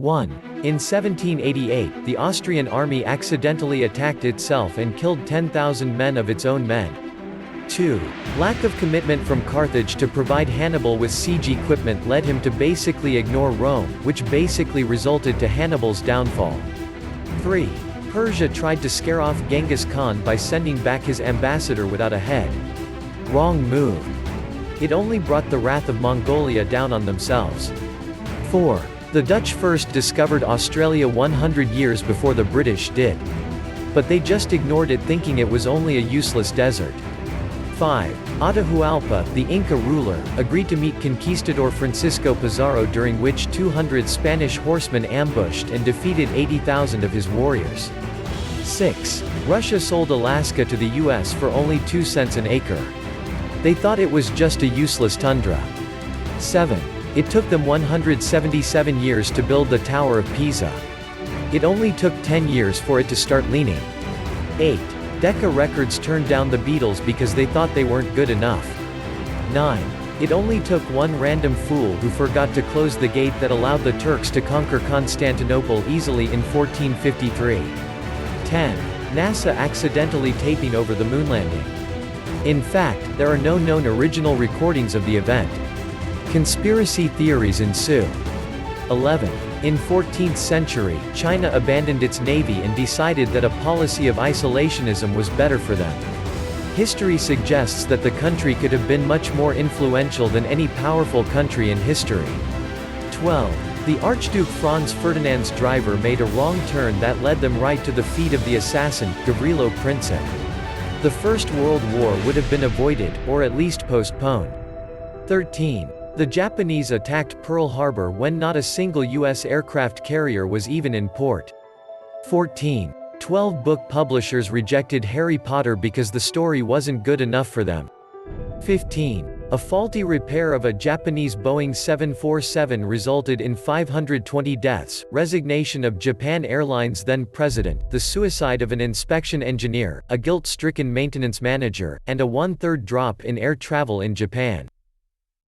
1. In 1788, the Austrian army accidentally attacked itself and killed 10,000 men of its own men. 2. Lack of commitment from Carthage to provide Hannibal with siege equipment led him to basically ignore Rome, which basically resulted to Hannibal's downfall. 3. Persia tried to scare off Genghis Khan by sending back his ambassador without a head. Wrong move. It only brought the wrath of Mongolia down on themselves. 4. The Dutch first discovered Australia 100 years before the British did. But they just ignored it thinking it was only a useless desert. 5. Atahualpa, the Inca ruler, agreed to meet conquistador Francisco Pizarro, during which 200 Spanish horsemen ambushed and defeated 80,000 of his warriors. 6. Russia sold Alaska to the US for only 2 cents an acre. They thought it was just a useless tundra. 7. It took them 177 years to build the Tower of Pisa. It only took 10 years for it to start leaning. 8. Decca Records turned down the Beatles because they thought they weren't good enough. 9. It only took one random fool who forgot to close the gate that allowed the Turks to conquer Constantinople easily in 1453. 10. NASA accidentally taping over the moon landing. In fact, there are no known original recordings of the event. Conspiracy theories ensue. 11. In 14th century, China abandoned its navy and decided that a policy of isolationism was better for them. History suggests that the country could have been much more influential than any powerful country in history. 12. The Archduke Franz Ferdinand's driver made a wrong turn that led them right to the feet of the assassin, Gavrilo Princip. The First World War would have been avoided, or at least postponed. 13. The Japanese attacked Pearl Harbor when not a single U.S. aircraft carrier was even in port. 14. 12 book publishers rejected Harry Potter because the story wasn't good enough for them. 15. A faulty repair of a Japanese Boeing 747 resulted in 520 deaths, resignation of Japan Airlines then president, the suicide of an inspection engineer, a guilt-stricken maintenance manager, and a one-third drop in air travel in Japan.